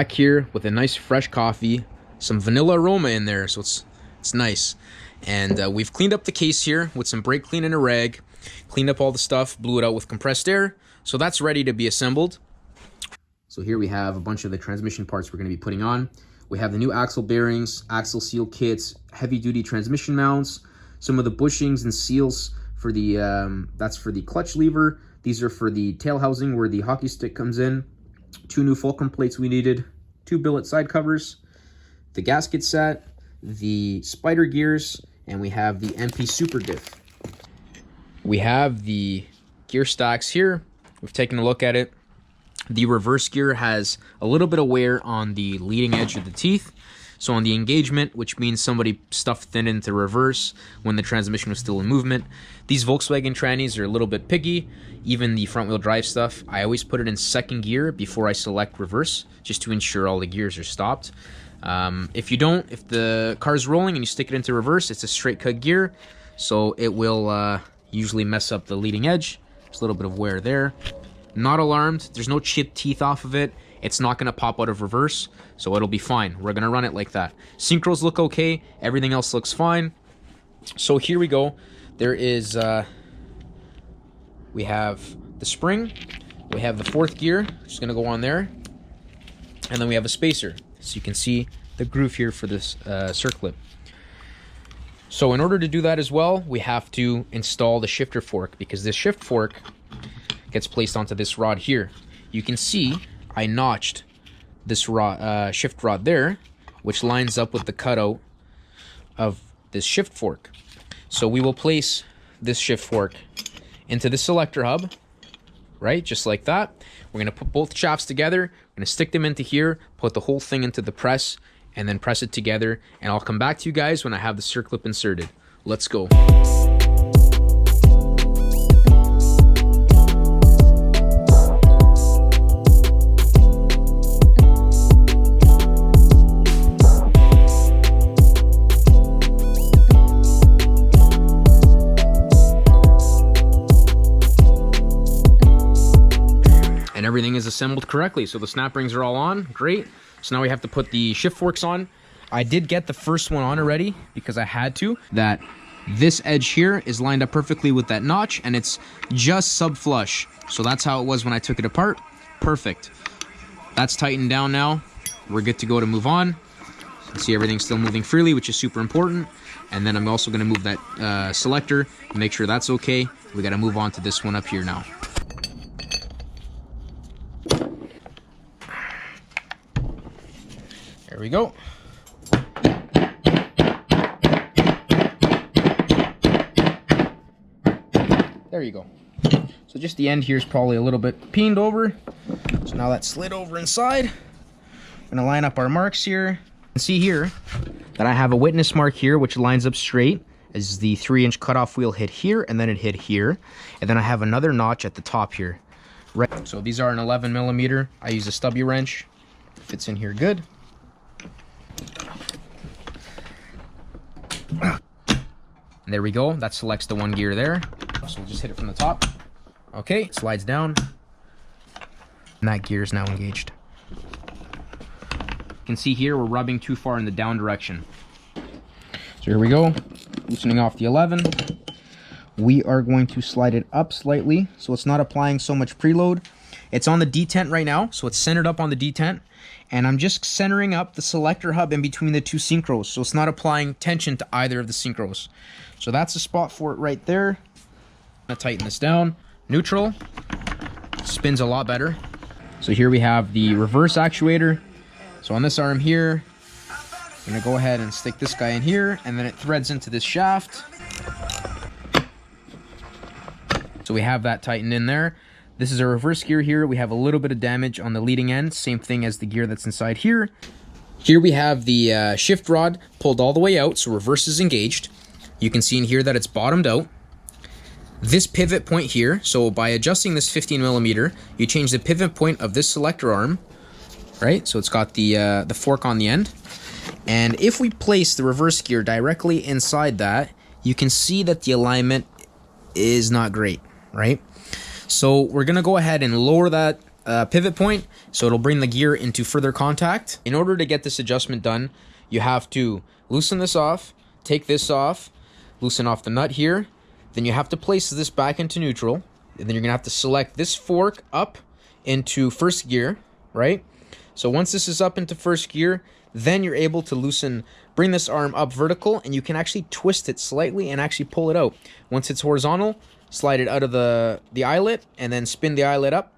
back here with a nice fresh coffee, some vanilla aroma in there, so it's nice. And we've cleaned up the case here with some brake clean and a rag, cleaned up all the stuff, blew it out with compressed air, so that's ready to be assembled. So here we have a bunch of the transmission parts we're going to be putting on. We have the new axle bearings, axle seal kits, heavy duty transmission mounts, some of the bushings and seals for the that's for the clutch lever. These are for the tail housing where the hockey stick comes in. 2 new fulcrum plates we needed, 2 billet side covers, the gasket set, the spider gears, and we have the MP Super Diff. We have the gear stacks here. We've taken a look at it. The reverse gear has a little bit of wear on the leading edge of the teeth. So on the engagement, which means somebody stuffed it into reverse when the transmission was still in movement. These Volkswagen trannies are a little bit picky. Even the front wheel drive stuff, I always put it in second gear before I select reverse, just to ensure all the gears are stopped. If the car's rolling and you stick it into reverse, it's a straight cut gear, so it will usually mess up the leading edge. There's a little bit of wear there. Not alarmed, there's no chipped teeth off of it. It's not gonna pop out of reverse, so it'll be fine. We're gonna run it like that. Synchros look okay, everything else looks fine. So here we go. There is, we have the spring, we have the 4th gear, just gonna go on there, and then we have a spacer. So you can see the groove here for this circlip. So in order to do that as well, we have to install the shifter fork, because this shift fork gets placed onto this rod here. You can see I notched this rod, shift rod there, which lines up with the cutout of this shift fork. So we will place this shift fork into the selector hub, right, just like that. We're gonna put both shafts together, we're gonna stick them into here, put the whole thing into the press, and then press it together, and I'll come back to you guys when I have the circlip inserted. Let's go. And everything is assembled correctly, so the snap rings are all on. Great. So now we have to put the shift forks on. I did get the first one on already because I had to. That this edge here is lined up perfectly with that notch, and it's just sub flush. So that's how it was when I took it apart. Perfect. That's tightened down now. We're good to go to move on. You can see everything's still moving freely, which is super important. And then I'm also going to move that selector and make sure that's okay. We got to move on to this one up here now. There we go. There you go. So just the end here is probably a little bit peened over. So now that's slid over inside. I'm gonna line up our marks here. You can see here that I have a witness mark here, which lines up straight as the 3-inch cutoff wheel hit here, and then it hit here. And then I have another notch at the top here. Right. So these are an 11 millimeter. I use a stubby wrench. Fits in here good. And there we go. That selects the 1 gear there. So we'll just hit it from the top. Okay, it slides down. And that gear is now engaged. You can see here we're rubbing too far in the down direction. So here we go. Loosening off the 11. We are going to slide it up slightly so it's not applying so much preload. It's on the detent right now, so it's centered up on the detent. And I'm just centering up the selector hub in between the 2 synchros, so it's not applying tension to either of the synchros. So that's the spot for it right there. I'm gonna tighten this down. Neutral. Spins a lot better. So here we have the reverse actuator. So on this arm here, I'm gonna go ahead and stick this guy in here, and then it threads into this shaft. So we have that tightened in there. This is a reverse gear here. We have a little bit of damage on the leading end. Same thing as the gear that's inside here. Here we have the shift rod pulled all the way out, so reverse is engaged. You can see in here that it's bottomed out. This pivot point here, so by adjusting this 15 millimeter, you change the pivot point of this selector arm, right? So it's got the fork on the end. And if we place the reverse gear directly inside that, you can see that the alignment is not great, right? So we're gonna go ahead and lower that pivot point, so it'll bring the gear into further contact. In order to get this adjustment done, you have to loosen this off, take this off, loosen off the nut here, then you have to place this back into neutral, and then you're gonna have to select this fork up into first gear, right? So once this is up into first gear, then you're able to bring this arm up vertical, and you can actually twist it slightly and actually pull it out. Once it's horizontal, slide it out of the eyelet, and then spin the eyelet up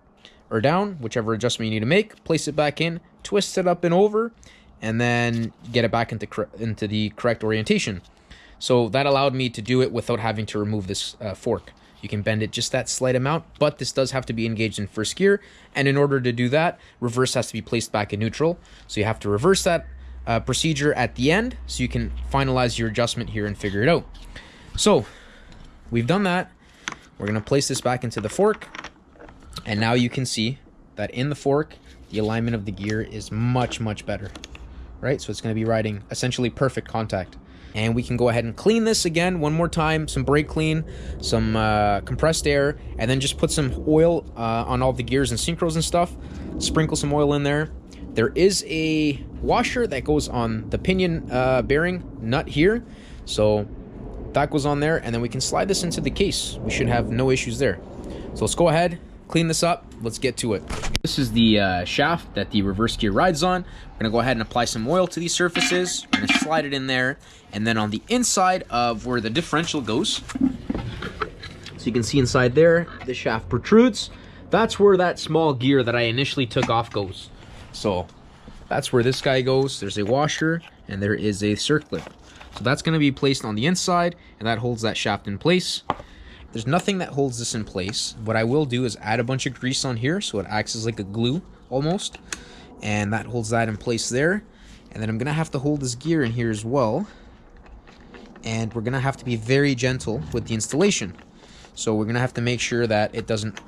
or down, whichever adjustment you need to make, place it back in, twist it up and over, and then get it back into the correct orientation. So that allowed me to do it without having to remove this fork. You can bend it just that slight amount, but this does have to be engaged in first gear. And in order to do that, reverse has to be placed back in neutral. So you have to reverse that procedure at the end so you can finalize your adjustment here and figure it out. So we've done that. We're gonna place this back into the fork. And now you can see that in the fork, the alignment of the gear is much, much better, right? So it's gonna be riding essentially perfect contact. And we can go ahead and clean this again one more time, some brake clean, some compressed air, and then just put some oil on all the gears and synchros and stuff. Sprinkle some oil in there. There is a washer that goes on the pinion bearing nut here. So that goes on there, and then we can slide this into the case. We should have no issues there. So let's go ahead, clean this up. Let's get to it. This is the shaft that the reverse gear rides on. We're gonna go ahead and apply some oil to these surfaces. We're gonna slide it in there. And then on the inside of where the differential goes, so you can see inside there, the shaft protrudes. That's where that small gear that I initially took off goes. So that's where this guy goes. There's a washer and there is a circlip. So that's gonna be placed on the inside, and that holds that shaft in place. There's nothing that holds this in place. What I will do is add a bunch of grease on here so it acts as like a glue almost. And that holds that in place there. And then I'm gonna have to hold this gear in here as well. And we're gonna have to be very gentle with the installation. So we're gonna have to make sure that it doesn't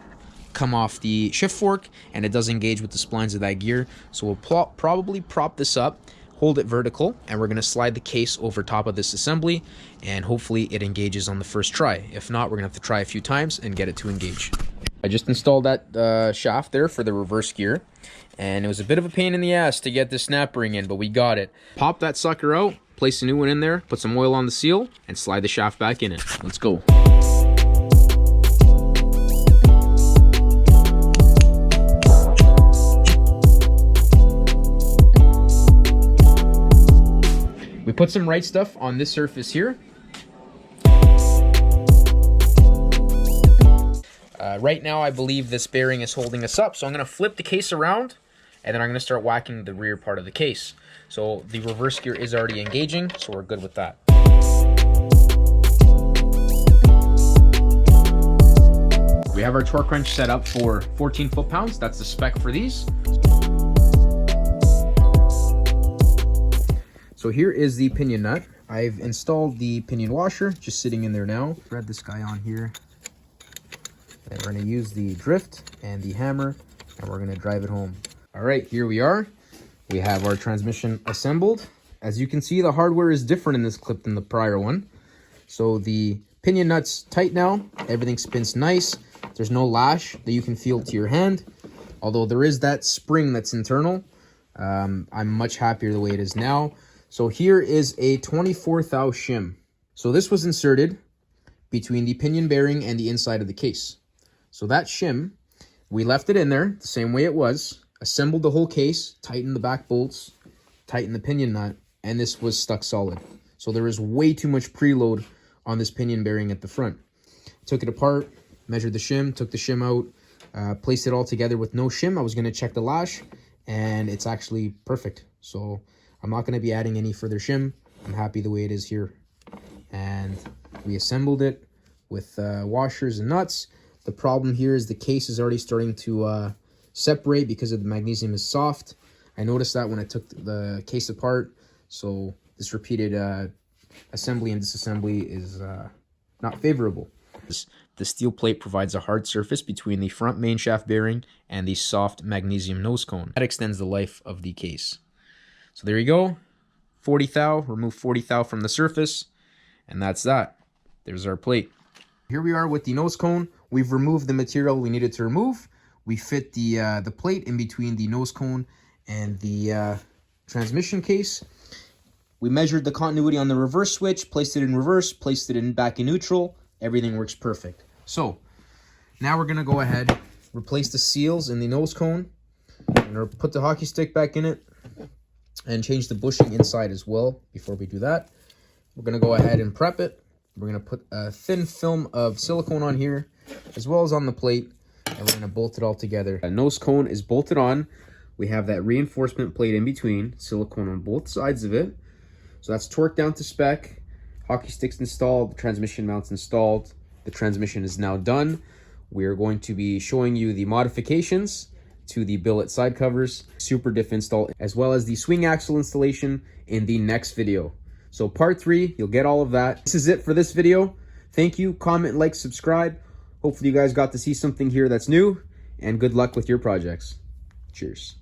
come off the shift fork and it does engage with the splines of that gear. So we'll probably prop this up, hold it vertical, and we're gonna slide the case over top of this assembly, and hopefully it engages on the first try. If not, we're gonna have to try a few times and get it to engage. I just installed that shaft there for the reverse gear, and it was a bit of a pain in the ass to get this snap ring in, but we got it. Pop that sucker out, place a new one in there, put some oil on the seal, and slide the shaft back in it. Let's go. We put some right stuff on this surface here. Right now, I believe this bearing is holding us up, so I'm gonna flip the case around, and then I'm gonna start whacking the rear part of the case. So the reverse gear is already engaging, so we're good with that. We have our torque wrench set up for 14 foot-pounds. That's the spec for these. So here is the pinion nut. I've installed the pinion washer, just sitting in there now. Thread this guy on here. And we're gonna use the drift and the hammer, and we're gonna drive it home. All right, here we are. We have our transmission assembled. As you can see, the hardware is different in this clip than the prior one. So the pinion nut's tight now. Everything spins nice. There's no lash that you can feel to your hand. Although there is that spring that's internal. I'm much happier the way it is now. So here is a 24 thou shim. So this was inserted between the pinion bearing and the inside of the case. So that shim, we left it in there the same way it was, assembled the whole case, tightened the back bolts, tightened the pinion nut, and this was stuck solid. So there is way too much preload on this pinion bearing at the front. Took it apart, measured the shim, took the shim out, placed it all together with no shim. I was gonna check the lash, and it's actually perfect. So I'm not gonna be adding any further shim. I'm happy the way it is here. And we assembled it with washers and nuts. The problem here is the case is already starting to separate because of the magnesium is soft. I noticed that when I took the case apart. So this repeated assembly and disassembly is not favorable. The steel plate provides a hard surface between the front main shaft bearing and the soft magnesium nose cone. That extends the life of the case. So there you go, 40 thou, remove 40 thou from the surface, and that's that. There's our plate. Here we are with the nose cone. We've removed the material we needed to remove. we fit the plate in between the nose cone and the transmission case. We measured the continuity on the reverse switch, placed it in reverse, placed it back in neutral. Everything works perfect. So now we're gonna go ahead, replace the seals in the nose cone, and put the hockey stick back in it, and change the bushing inside as well. Before we do that, we're gonna go ahead and prep it. We're gonna put a thin film of silicone on here, as well as on the plate, and we're gonna bolt it all together. The nose cone is bolted on. We have that reinforcement plate in between, silicone on both sides of it. So that's torqued down to spec. Hockey stick's installed, the transmission mount's installed. The transmission is now done. We're going to be showing you the modifications to the billet side covers, super diff install, as well as the swing axle installation in the next video. So part 3, you'll get all of that. This is it for this video. Thank you, comment, like, subscribe. Hopefully you guys got to see something here that's new, and good luck with your projects. Cheers.